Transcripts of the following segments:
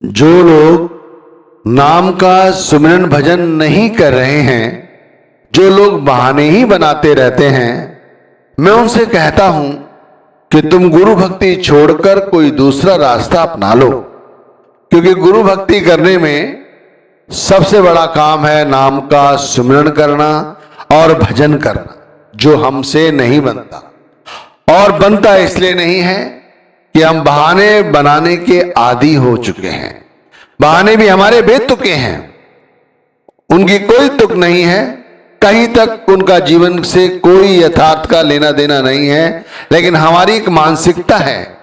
जो लोग नाम का सुमिरन भजन नहीं कर रहे हैं, जो लोग बहाने ही बनाते रहते हैं, मैं उनसे कहता हूं कि तुम गुरु भक्ति छोड़कर कोई दूसरा रास्ता अपना लो। क्योंकि गुरु भक्ति करने में सबसे बड़ा काम है नाम का सुमिरन करना और भजन करना, जो हमसे नहीं बनता। और बनता इसलिए नहीं है कि हम बहाने बनाने के आदी हो चुके हैं। बहाने भी हमारे बेतुके हैं, उनकी कोई तुक नहीं है, कहीं तक उनका जीवन से कोई यथार्थ का लेना देना नहीं है। लेकिन हमारी एक मानसिकता है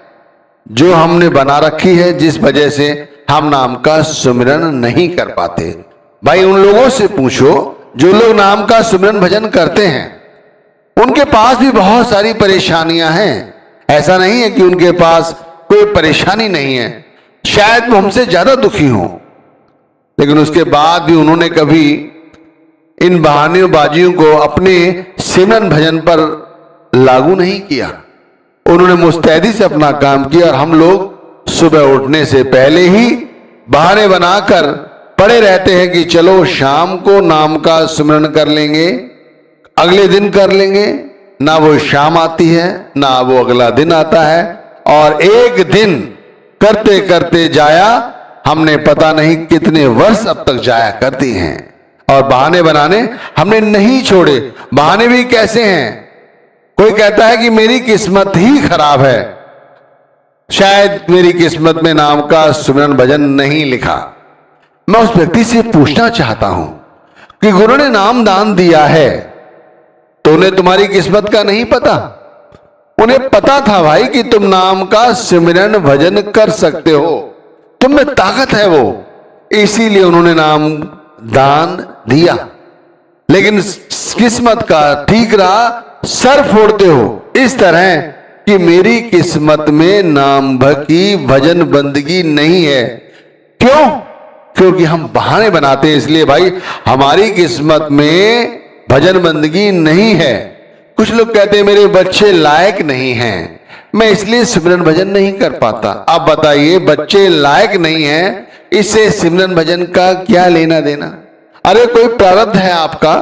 जो हमने बना रखी है, जिस वजह से हम नाम का सुमिरन नहीं कर पाते। भाई उन लोगों से पूछो जो लोग नाम का सुमिरन भजन करते हैं, उनके पास भी बहुत सारी परेशानियां हैं। ऐसा नहीं है कि उनके पास कोई परेशानी नहीं है, शायद वो हमसे ज्यादा दुखी हो, लेकिन उसके बाद भी उन्होंने कभी इन बहानेबाजियों को अपने सिमरन भजन पर लागू नहीं किया। उन्होंने मुस्तैदी से अपना काम किया और हम लोग सुबह उठने से पहले ही बहाने बनाकर पड़े रहते हैं कि चलो शाम को नाम का सुमिरन कर लेंगे, अगले दिन कर लेंगे। ना वो शाम आती है, ना वो अगला दिन आता है, और एक दिन करते करते जाया हमने पता नहीं कितने वर्ष अब तक जाया करती हैं। और बहाने बनाने हमने नहीं छोड़े। बहाने भी कैसे हैं? कोई कहता है कि मेरी किस्मत ही खराब है, शायद मेरी किस्मत में नाम का सुमिरन भजन नहीं लिखा। मैं उस व्यक्ति से पूछना चाहता हूं कि गुरु ने नाम दान दिया है तो उन्हें तुम्हारी किस्मत का नहीं पता? उन्हें पता था भाई कि तुम नाम का सिमरन भजन कर सकते हो, तुम में ताकत है वो, इसीलिए उन्होंने नाम दान दिया। लेकिन किस्मत का ठीक रहा, सर फोड़ते हो इस तरह कि मेरी किस्मत में नाम भक्ति भजन बंदगी नहीं है। क्यों? क्योंकि हम बहाने बनाते हैं, इसलिए भाई हमारी किस्मत में भजन बंदगी नहीं है। कुछ लोग कहते हैं मेरे बच्चे लायक नहीं हैं, मैं इसलिए सिमरन भजन नहीं कर पाता। आप बताइए, बच्चे लायक नहीं हैं, इससे सिमरन भजन का क्या लेना देना? अरे कोई प्रारब्ध है आपका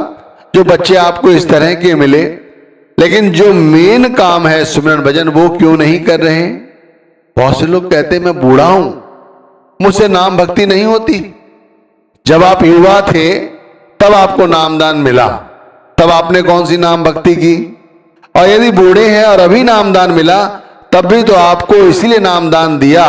जो बच्चे आपको इस तरह के मिले, लेकिन जो मेन काम है सिमरन भजन वो क्यों नहीं कर रहे? बहुत से लोग कहते हैं मैं बूढ़ा हूं, मुझसे नाम भक्ति नहीं होती। जब आप युवा थे तब आपको नामदान मिला, तब आपने कौन सी नाम भक्ति की? और यदि बूढ़े हैं और अभी नामदान मिला, तब भी तो आपको इसीलिए नामदान दिया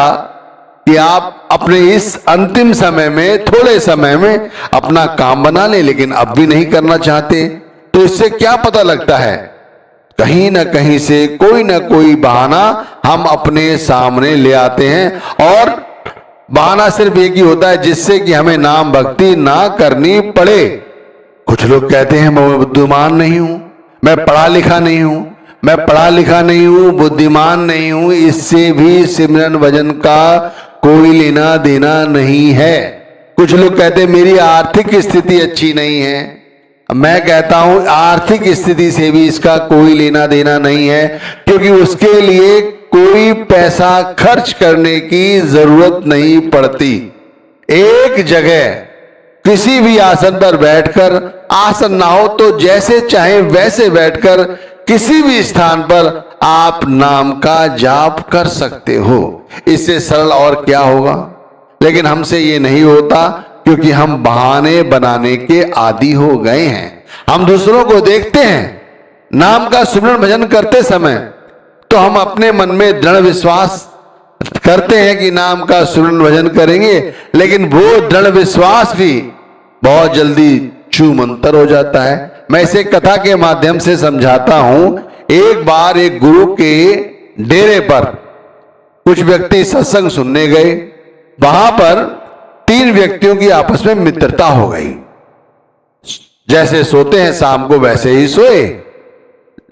कि आप अपने इस अंतिम समय में, थोड़े समय में अपना काम बना ले। लेकिन अब भी नहीं करना चाहते, तो इससे क्या पता लगता है? कहीं ना कहीं से कोई ना कोई बहाना हम अपने सामने ले आते हैं, और बहाना सिर्फ एक ही होता है जिससे कि हमें नाम भक्ति ना करनी पड़े। कुछ लोग कहते हैं मैं बुद्धिमान नहीं हूं, मैं पढ़ा लिखा नहीं हूं, मैं पढ़ा लिखा नहीं हूं, बुद्धिमान नहीं हूं। इससे भी सिमरन भजन का कोई लेना देना नहीं है। कुछ लोग कहते हैं मेरी आर्थिक स्थिति अच्छी नहीं है, मैं कहता हूं आर्थिक स्थिति से भी इसका कोई लेना देना नहीं है, क्योंकि उसके लिए कोई पैसा खर्च करने की जरूरत नहीं पड़ती। एक जगह किसी भी आसन पर बैठकर, आसन ना हो तो जैसे चाहे वैसे बैठकर किसी भी स्थान पर आप नाम का जाप कर सकते हो। इससे सरल और क्या होगा? लेकिन हमसे ये नहीं होता, क्योंकि हम बहाने बनाने के आदी हो गए हैं। हम दूसरों को देखते हैं नाम का सुमिरन भजन करते समय, तो हम अपने मन में दृढ़ विश्वास करते हैं कि नाम का सुमिरन भजन करेंगे, लेकिन वो दृढ़ विश्वास भी बहुत जल्दी चूमंतर हो जाता है। मैं इसे कथा के माध्यम से समझाता हूं। एक बार एक गुरु के डेरे पर कुछ व्यक्ति सत्संग सुनने गए। वहां पर 3 व्यक्तियों की आपस में मित्रता हो गई। जैसे सोते हैं शाम को वैसे ही सोए,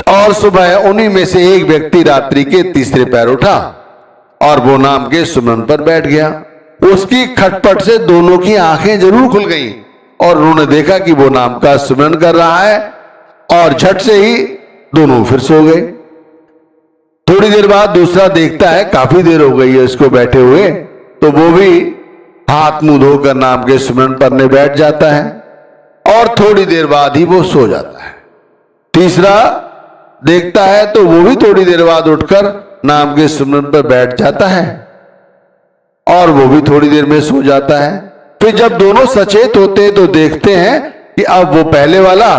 और सुबह उन्हीं में से एक व्यक्ति रात्रि के तीसरे पैर उठा और वो नाम के सुमिरन पर बैठ गया। उसकी खटपट से दोनों की आंखें जरूर खुल गईं, और उन्होंने देखा कि वो नाम का सुमिरन कर रहा है, और झट से ही दोनों फिर सो गए। थोड़ी देर बाद दूसरा देखता है काफी देर हो गई है इसको बैठे हुए, तो वो भी हाथ मुंह धोकर नाम के सुमिरन करने बैठ जाता है और थोड़ी देर बाद ही वो सो जाता है। तीसरा देखता है तो वो भी थोड़ी देर बाद उठकर नाम के सुमिरन पर बैठ जाता है और वो भी थोड़ी देर में सो जाता है। फिर जब दोनों सचेत होते हैं तो देखते हैं कि अब वो पहले वाला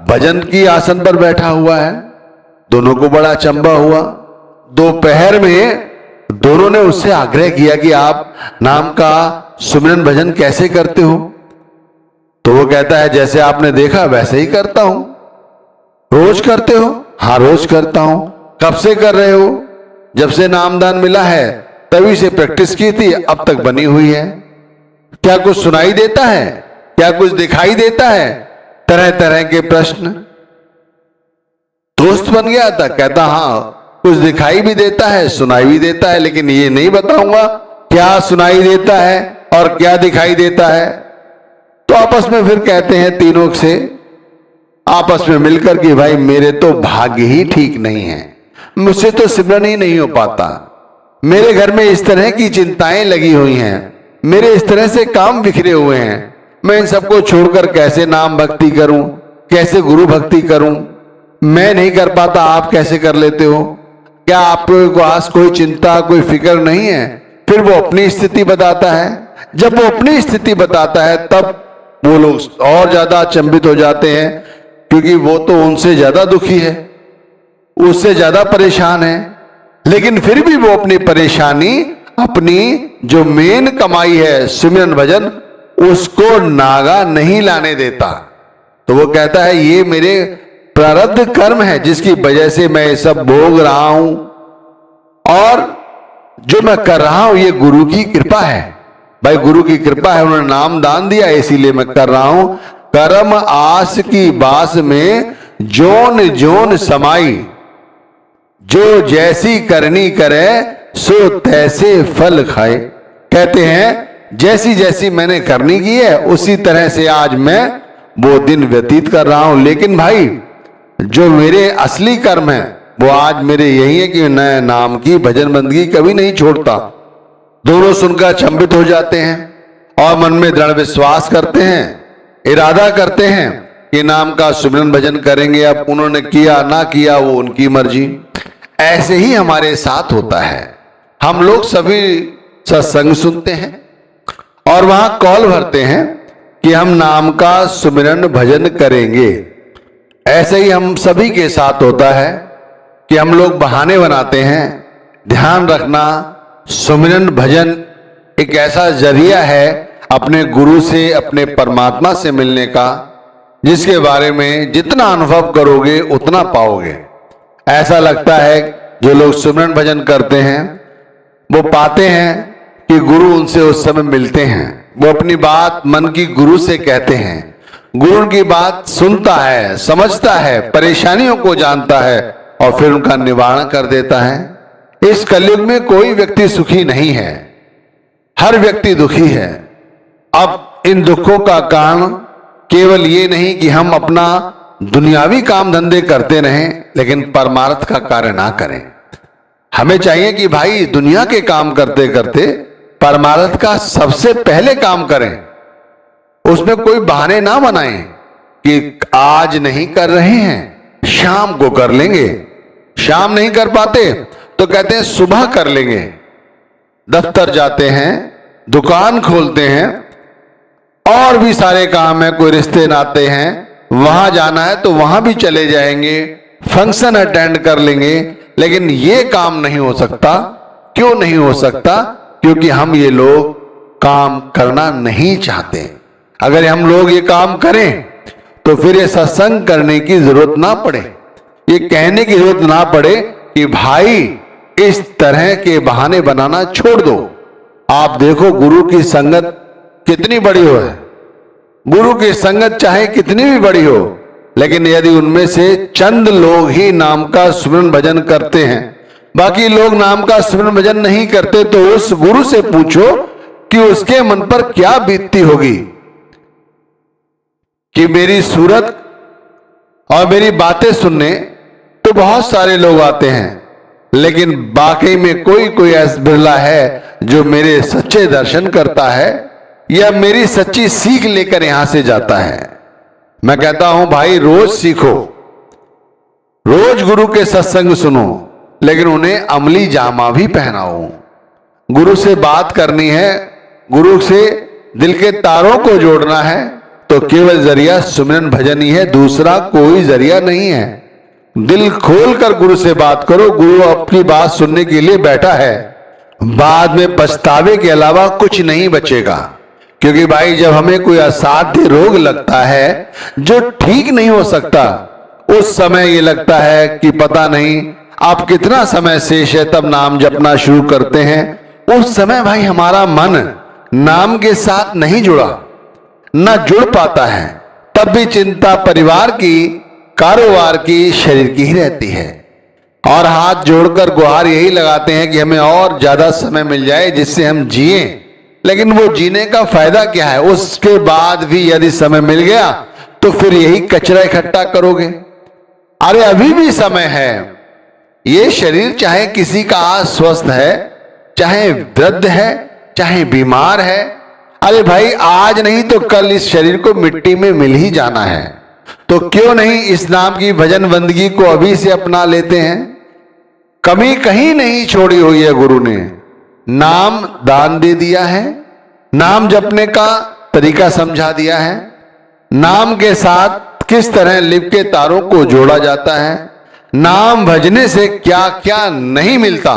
भजन की आसन पर बैठा हुआ है। दोनों को बड़ा अचंभा हुआ। दोपहर में दोनों ने उससे आग्रह किया कि आप नाम का सुमिरन भजन कैसे करते हो? तो वो कहता है जैसे आपने देखा वैसे ही करता हूं। रोज करते हो? हाँ रोज करता हूं। कब से कर रहे हो? जब से नामदान मिला है तभी से प्रैक्टिस की थी, अब तक बनी हुई है। क्या कुछ सुनाई देता है? क्या कुछ दिखाई देता है? तरह तरह के प्रश्न। दोस्त बन गया था। कहता हाँ कुछ दिखाई भी देता है, सुनाई भी देता है, लेकिन ये नहीं बताऊंगा क्या सुनाई देता है और क्या दिखाई देता है। तो आपस में फिर कहते हैं तीनों से आपस में मिलकर कि भाई मेरे तो भाग्य ही ठीक नहीं है, मुझसे तो सिमरन ही नहीं हो पाता। मेरे घर में इस तरह की चिंताएं लगी हुई हैं, मेरे इस तरह से काम बिखरे हुए हैं, मैं इन सबको छोड़कर कैसे नाम भक्ति करूं, कैसे गुरु भक्ति करूं? मैं नहीं कर पाता, आप कैसे कर लेते हो? क्या आपके पास कोई चिंता कोई फिक्र नहीं है? फिर वो अपनी स्थिति बताता है। जब वो अपनी स्थिति बताता है तब वो लोग और ज्यादा अचंभित हो जाते हैं, क्योंकि वो तो उनसे ज्यादा दुखी है, उससे ज्यादा परेशान है, लेकिन फिर भी वो अपनी परेशानी, अपनी जो मेन कमाई है सिमरन भजन, उसको नागा नहीं लाने देता। तो वो कहता है ये मेरे प्रारब्ध कर्म है जिसकी वजह से मैं ये सब भोग रहा हूं, और जो मैं कर रहा हूं ये गुरु की कृपा है। भाई गुरु की कृपा है, उन्होंने नाम दान दिया इसीलिए मैं कर रहा हूं। कर्म आस की बास में जोन जोन समाई, जो जैसी करनी करे सो तैसे फल खाए। कहते हैं जैसी जैसी मैंने करनी की है उसी तरह से आज मैं वो दिन व्यतीत कर रहा हूं, लेकिन भाई जो मेरे असली कर्म है वो आज मेरे यही है कि मैं नाम की भजन बंदगी कभी नहीं छोड़ता। दोनों सुनकर अचंभित हो जाते हैं और मन में दृढ़ विश्वास करते हैं, इरादा करते हैं कि नाम का सुमिरन भजन करेंगे। अब उन्होंने किया ना किया वो उनकी मर्जी। ऐसे ही हमारे साथ होता है। हम लोग सभी सत्संग सुनते हैं और वहां कॉल भरते हैं कि हम नाम का सुमिरन भजन करेंगे। ऐसे ही हम सभी के साथ होता है कि हम लोग बहाने बनाते हैं। ध्यान रखना, सुमिरन भजन एक ऐसा जरिया है अपने गुरु से, अपने परमात्मा से मिलने का, जिसके बारे में जितना अनुभव करोगे उतना पाओगे। ऐसा लगता है जो लोग सुमिरन भजन करते हैं वो पाते हैं कि गुरु उनसे उस समय मिलते हैं, वो अपनी बात मन की गुरु से कहते हैं, गुरु की बात सुनता है, समझता है, परेशानियों को जानता है और फिर उनका निवारण कर देता है। इस कलयुग में कोई व्यक्ति सुखी नहीं है, हर व्यक्ति दुखी है। अब इन दुखों का कारण केवल ये नहीं कि हम अपना दुनियावी काम धंधे करते रहें लेकिन परमार्थ का कार्य ना करें। हमें चाहिए कि भाई दुनिया के काम करते करते परमार्थ का सबसे पहले काम करें। उसमें कोई बहाने ना बनाएं कि आज नहीं कर रहे हैं शाम को कर लेंगे, शाम नहीं कर पाते तो कहते हैं सुबह कर लेंगे। दफ्तर जाते हैं, दुकान खोलते हैं, और भी सारे काम है, कोई रिश्ते नाते हैं, वहां जाना है तो वहां भी चले जाएंगे, फंक्शन अटेंड कर लेंगे, लेकिन ये काम नहीं हो सकता। क्यों नहीं हो सकता? क्योंकि हम ये लोग काम करना नहीं चाहते। अगर हम लोग ये काम करें तो फिर ये सत्संग करने की जरूरत ना पड़े, ये कहने की जरूरत ना पड़े कि भाई इस तरह के बहाने बनाना छोड़ दो। आप देखो गुरु की संगत कितनी बड़ी हो है, गुरु की संगत चाहे कितनी भी बड़ी हो, लेकिन यदि उनमें से चंद लोग ही नाम का सुमिरन भजन करते हैं, बाकी लोग नाम का सुमिरन भजन नहीं करते, तो उस गुरु से पूछो कि उसके मन पर क्या बीतती होगी कि मेरी सूरत और मेरी बातें सुनने तो बहुत सारे लोग आते हैं, लेकिन वाकई में कोई कोई ऐसा बिरला है जो मेरे सच्चे दर्शन करता है या मेरी सच्ची सीख लेकर यहां से जाता है। मैं कहता हूं भाई, रोज सीखो, रोज गुरु के सत्संग सुनो, लेकिन उन्हें अमली जामा भी पहनाओ। गुरु से बात करनी है, गुरु से दिल के तारों को जोड़ना है, तो केवल जरिया सुमिरन भजन ही है, दूसरा कोई जरिया नहीं है। दिल खोलकर गुरु से बात करो, गुरु अपनी बात सुनने के लिए बैठा है। बाद में पछतावे के अलावा कुछ नहीं बचेगा, क्योंकि भाई जब हमें कोई असाध्य रोग लगता है जो ठीक नहीं हो सकता, उस समय ये लगता है कि पता नहीं आप कितना समय शेष है, तब नाम जपना शुरू करते हैं। उस समय भाई हमारा मन नाम के साथ नहीं जुड़ा, ना जुड़ पाता है, तब भी चिंता परिवार की, कारोबार की, शरीर की ही रहती है। और हाथ जोड़कर गुहार यही लगाते हैं कि हमें और ज्यादा समय मिल जाए जिससे हम जिए। लेकिन वो जीने का फायदा क्या है? उसके बाद भी यदि समय मिल गया तो फिर यही कचरा इकट्ठा करोगे। अरे अभी भी समय है। ये शरीर चाहे किसी का आज स्वस्थ है, चाहे वृद्ध है, चाहे बीमार है, अरे भाई आज नहीं तो कल इस शरीर को मिट्टी में मिल ही जाना है। तो क्यों नहीं इस नाम की भजन बंदगी को अभी से अपना लेते हैं। कमी कहीं नहीं छोड़ी हुई है गुरु ने। नाम दान दे दिया है, नाम जपने का तरीका समझा दिया है, नाम के साथ किस तरह लिप के तारों को जोड़ा जाता है, नाम भजने से क्या क्या नहीं मिलता,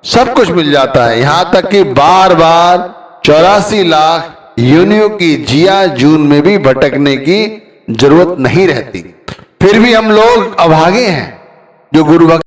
सब कुछ मिल जाता है। यहां तक कि बार बार 84 लाख योनियों की जिया जून में भी भटकने की जरूरत नहीं रहती। फिर भी हम लोग अभागे हैं जो गुरु भक्त